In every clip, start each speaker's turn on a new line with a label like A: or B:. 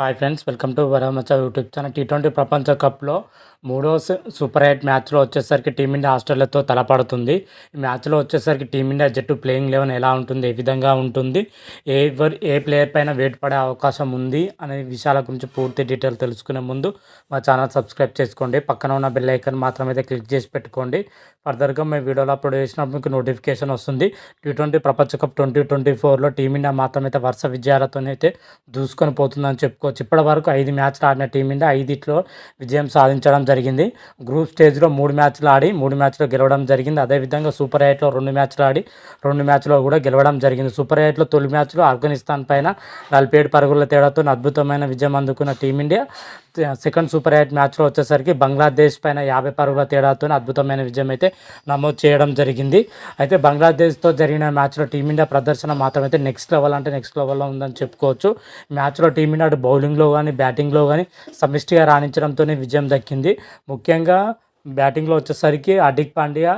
A: Hi friends, welcome to వరమచ్చ YouTube channel. టీ20 ప్రపంచ కప్లో మూడో సూపర్ 8 మ్యాచ్లో వచ్చేసరికి టీమిండియా ఆస్ట్రేలియాతో తలపడుతుంది. ఈ మ్యాచ్లో వచ్చేసరికి టీమిండియా జట్టు ప్లేయింగ్ 11 ఎలా ఉంటుంది, ఏ విధంగా ఉంటుంది, ఏ ప్లేయర్ పైన వెయిట్ పడే అవకాశం ఉంది అనే విషయాల గురించి పూర్తి డీటెయిల్ తెలుసుకునే ముందు మా ఛానల్ సబ్స్క్రైబ్ చేసుకోండి. పక్కన ఉన్న బెల్ ఐకాన్ మాత్రమైతే క్లిక్ చేసి పెట్టుకోండి. ఫర్దర్గా మేము వీడియోలో అప్లోడ్ చేసినప్పుడు మీకు నోటిఫికేషన్ వస్తుంది. టీ20 ప్రపంచ కప్ 2024లో టీమిండియా మాత్రమైతే వరుస విజయాలతోనైతే దూసుకొని పోతుందని చెప్పుకోవచ్చు. ఇప్పటి వరకు 5 మ్యాచ్లు ఆడిన టీమిండియా 5లో విజయం సాధించడం జరిగింది. గ్రూప్ స్టేజ్లో 3 మ్యాచ్లు ఆడి 3 మ్యాచ్లో గెలవడం జరిగింది. అదేవిధంగా సూపర్ 8లో 2 మ్యాచ్లు ఆడి 2 మ్యాచ్లో కూడా గెలవడం జరిగింది. సూపర్ 8లో తొలి మ్యాచ్లో ఆఫ్ఘనిస్తాన్ పైన 47 పరుగుల తేడాతో అద్భుతమైన విజయం అందుకున్న టీమిండియా సెకండ్ సూపర్ 8 మ్యాచ్లో వచ్చేసరికి బంగ్లాదేశ్ పైన 50 పరుగుల తేడాతో అద్భుతమైన విజయం అయితే నమోదు చేయడం జరిగింది. అయితే బంగ్లాదేశ్తో జరిగిన మ్యాచ్లో టీమిండియా ప్రదర్శన మాత్రమైతే నెక్స్ట్ లెవెల్లో ఉందని చెప్పుకోవచ్చు. మ్యాచ్లో టీమిండియా అటు బౌలింగ్లో కానీ బ్యాటింగ్లో కానీ సమిష్టిగా రాణించడంతోనే విజయం దక్కింది. ముఖ్యంగా బ్యాటింగ్లో వచ్చేసరికి హార్దిక్ పాండ్యా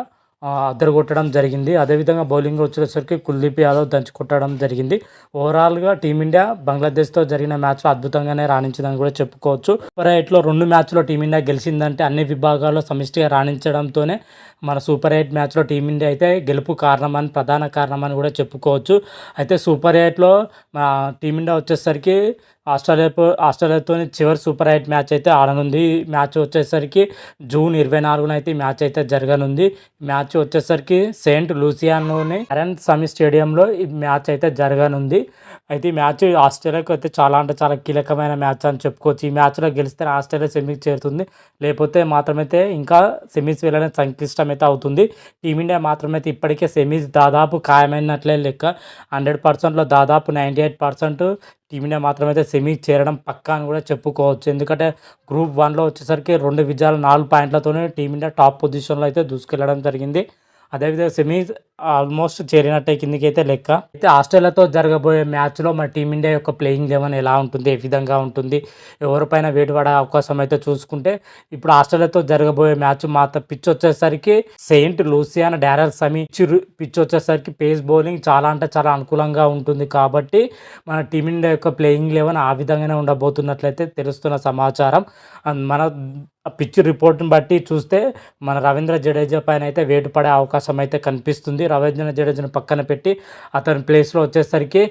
A: అద్దరగొట్టడం జరిగింది. అదేవిధంగా బౌలింగ్ వచ్చేసరికి కుల్దీప్ యాదవ్ దంచి కొట్టడం జరిగింది. ఓవరాల్గా టీమిండియా బంగ్లాదేశ్తో జరిగిన మ్యాచ్లో అద్భుతంగానే రాణించిందని కూడా చెప్పుకోవచ్చు. సూపర్ 8లో 2 మ్యాచ్లో టీమిండియా గెలిచిందంటే అన్ని విభాగాల్లో సమిష్టిగా రాణించడంతోనే మన సూపర్ 8 మ్యాచ్లో టీమిండియా అయితే గెలుపు ప్రధాన కారణమని కూడా చెప్పుకోవచ్చు. అయితే సూపర్ 8లో టీమిండియా వచ్చేసరికి ఆస్ట్రేలియాతో చివరి సూపర్ 8 మ్యాచ్ అయితే ఆడనుంది. మ్యాచ్ వచ్చేసరికి జూన్ 24న అయితే ఈ మ్యాచ్ అయితే జరగనుంది. మ్యాచ్ వచ్చేసరికి సెయింట్ లూసియాలోని అరెన్ సమీ స్టేడియంలో ఈ మ్యాచ్ అయితే జరగనుంది. అయితే ఈ మ్యాచ్ ఆస్ట్రేలియాకు అయితే చాలా కీలకమైన మ్యాచ్ అని చెప్పుకోవచ్చు. ఈ మ్యాచ్లో గెలిస్తే ఆస్ట్రేలియా సెమీకి చేరుతుంది, లేకపోతే మాత్రమైతే ఇంకా సెమీస్ వెళ్ళడం సంక్లిష్టమైతే అవుతుంది. టీమిండియా మాత్రమైతే ఇప్పటికే సెమీస్ దాదాపు ఖాయమైనట్లే లెక్క. 100%లో దాదాపు 98% టీమిండియా మాత్రమైతే సెమీ చేరడం పక్కా అని కూడా చెప్పుకోవచ్చు. ఎందుకంటే గ్రూప్ 1లో వచ్చేసరికి 2 విజయాలు 4 పాయింట్లతోనే టీమిండియా టాప్ పొజిషన్లో అయితే దూసుకెళ్లడం జరిగింది. అదేవిధంగా సెమీస్ ఆల్మోస్ట్ చేరినట్టే కిందికి అయితే లెక్క. అయితే ఆస్ట్రేలియాతో జరగబోయే మ్యాచ్లో మన టీమిండియా యొక్క ప్లేయింగ్ 11 ఎలా ఉంటుంది, ఏ విధంగా ఉంటుంది, ఎవరిపైన వేటు పడే అవకాశం అయితే చూసుకుంటే ఇప్పుడు ఆస్ట్రేలియాతో జరగబోయే మ్యాచ్ పిచ్ వచ్చేసరికి సెయింట్ లూసియానా డారెల్ సమీ పిచ్ వచ్చేసరికి పేస్ బౌలింగ్ చాలా అనుకూలంగా ఉంటుంది. కాబట్టి మన టీమిండియా యొక్క ప్లేయింగ్ 11 ఆ విధంగానే ఉండబోతున్నట్లయితే తెలుస్తున్న సమాచారం. మన పిచ్ రిపోర్ట్ని బట్టి చూస్తే మన రవీంద్ర జడేజా పైన అయితే వేటు పడే అవకాశం అయితే కనిపిస్తుంది. రవీంద్ర జడేజాను పక్కన పెట్టి అతని ప్లేస్లో వచ్చేసరికి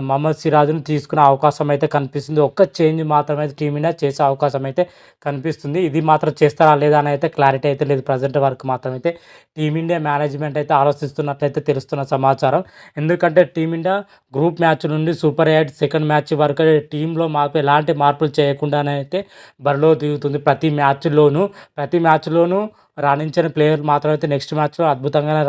A: మహమ్మద్ సిరాజ్ను తీసుకునే అవకాశం అయితే కనిపిస్తుంది. ఒక్క చేంజ్ మాత్రమే టీమిండియా చేసే అవకాశం అయితే కనిపిస్తుంది. ఇది మాత్రం చేస్తారా లేదా అని అయితే క్లారిటీ అయితే లేదు. ప్రజెంట్ వరకు మాత్రమైతే టీమిండియా మేనేజ్మెంట్ అయితే ఆలోచిస్తున్నట్లయితే తెలుస్తున్న సమాచారం. ఎందుకంటే టీమిండియా గ్రూప్ మ్యాచ్ నుండి సూపర్ 8 సెకండ్ మ్యాచ్ వరకు టీంలో ఎలాంటి మార్పులు చేయకుండానే అయితే బరిలో దిగుతుంది. ప్రతి మ్యాచ్లోనూ రాణించిన ప్లేయర్ మాత్రమైతే నెక్స్ట్ మ్యాచ్లో అద్భుతంగానే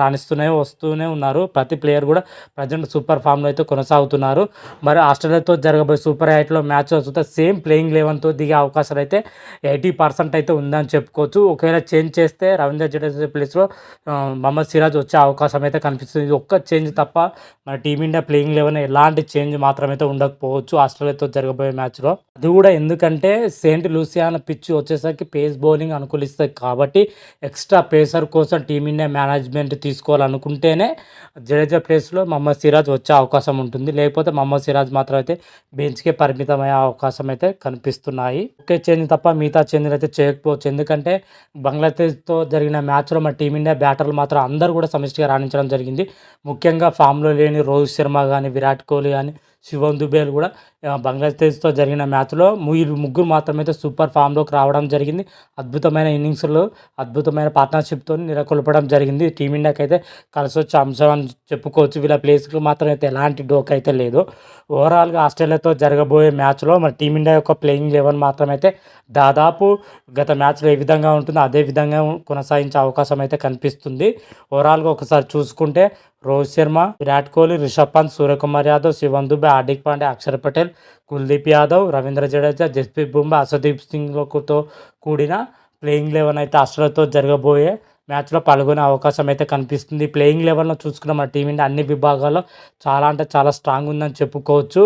A: వస్తూనే ఉన్నారు. ప్రతి ప్లేయర్ కూడా ప్రజెంట్ సూపర్ ఫామ్లో అయితే కొనసాగుతున్నారు. మరి ఆస్ట్రేలియాతో జరగబోయే సూపర్ 8లో మ్యాచ్ చూస్తే సేమ్ ప్లేయింగ్ 11తో దిగే అవకాశాలు అయితే 80% అయితే ఉందని చెప్పుకోవచ్చు. ఒకవేళ చేంజ్ చేస్తే రవీంద్ర జడేజా ప్లేస్లో మహమ్మద్ సిరాజ్ వచ్చే అవకాశం అయితే కనిపిస్తుంది. ఇది ఒక్క చేంజ్ తప్ప మన టీమిండియా ప్లేయింగ్ 11 ఎలాంటి చేంజ్ మాత్రమైతే ఉండకపోవచ్చు ఆస్ట్రేలియాతో జరగబోయే మ్యాచ్లో. అది కూడా ఎందుకంటే సెయింట్ లూసియానా పిచ్ వచ్చేసరికి పేస్ బౌలింగ్ అనుకూలిస్తుంది. కాబట్టి ఎక్స్ట్రా పేసర్ కోసం టీమిండియా మేనేజ్మెంట్ తీసుకోవాలనుకుంటేనే జడేజా ప్లేస్లో మహమ్మద్ సిరాజ్ వచ్చే అవకాశం ఉంటుంది. లేకపోతే మహమ్మద్ సిరాజ్ మాత్రం అయితే బెంచ్కే పరిమితమయ్యే అవకాశం అయితే కనిపిస్తున్నాయి. ఒకే చేంజ్ తప్ప మిగతా చేంజ్లు అయితే చేయకపోవచ్చు. ఎందుకంటే బంగ్లాదేశ్తో జరిగిన మ్యాచ్లో మన టీమిండియా బ్యాటర్లు మాత్రం అందరూ కూడా సమిష్టిగా రాణించడం జరిగింది. ముఖ్యంగా ఫామ్లో లేని రోహిత్ శర్మ కానీ, విరాట్ కోహ్లీ కానీ, శివం దుబేల్ కూడా బంగ్లాదేశ్తో జరిగిన మ్యాచ్లో ముగ్గురు మాత్రమైతే సూపర్ ఫామ్లోకి రావడం జరిగింది. అద్భుతమైన ఇన్నింగ్స్లో అద్భుతమైన పార్ట్నర్షిప్తో నెలకొల్పడం జరిగింది. టీమిండియాకి అయితే కలిసి వచ్చే అంశం అని చెప్పుకోవచ్చు. వీళ్ళ ప్లేస్కి మాత్రం అయితే ఎలాంటి డోక్ అయితే లేదు. ఓవరాల్గా ఆస్ట్రేలియాతో జరగబోయే మ్యాచ్లో మన టీమిండియా యొక్క ప్లేయింగ్ 11 మాత్రమైతే దాదాపు గత మ్యాచ్లో ఏ విధంగా ఉంటుందో అదే విధంగా కొనసాగించే అవకాశం అయితే కనిపిస్తుంది. ఓవరాల్గా ఒకసారి చూసుకుంటే రోహిత్ శర్మ, విరాట్ కోహ్లీ, రిషబ్ పంత్, సూర్యకుమార్ యాదవ్, శివం దుబే, హార్దిక్ పాండ్యా, అక్షర్ పటేల్, కుల్దీప్ యాదవ్, రవీంద్ర జడేజా, జస్ప్రీత్ బుమ్రా, అర్షదీప్ సింగ్తో కూడిన ప్లేయింగ్ 11 అయితే ఆస్ట్రేలియాతో జరగబోయే మ్యాచ్లో పాల్గొనే అవకాశం అయితే కనిపిస్తుంది. ప్లేయింగ్ 11లో చూసుకున్న మన టీమిండియా అన్ని విభాగాల్లో చాలా స్ట్రాంగ్ ఉందని చెప్పుకోవచ్చు.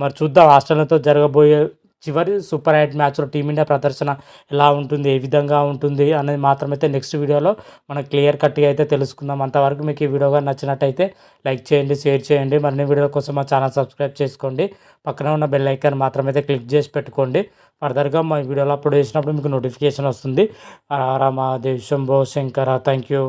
A: మరి చూద్దాం ఆస్ట్రేలియాతో జరగబోయే చివరి సూపర్ 8 మ్యాచ్‌లో టీమిండియా ప్రదర్శన ఎలా ఉంటుంది? ఏ విధంగా ఉంటుంది? అనేది మాత్రమైతే నెక్స్ట్ వీడియోలో మనం క్లియర్ కట్‌గా అయితే తెలుసుకుందాం. అంతవరకు మీకు ఈ వీడియో గాని నచ్చినట్టయితే లైక్ చేయండి, షేర్ చేయండి. మరిన్ని వీడియోల కోసం మా ఛానల్ సబ్స్క్రైబ్ చేసుకోండి. పక్కనే ఉన్న బెల్ ఐకాన్ మాత్రమైతే క్లిక్ చేసి పెట్టుకోండి. ఫర్దర్‌గా మా వీడియోలు అప్లోడ్ చేసినప్పుడు మీకు నోటిఫికేషన్ వస్తుంది. హర హర మహాదేవ్ శంభో శంకర. Thank you.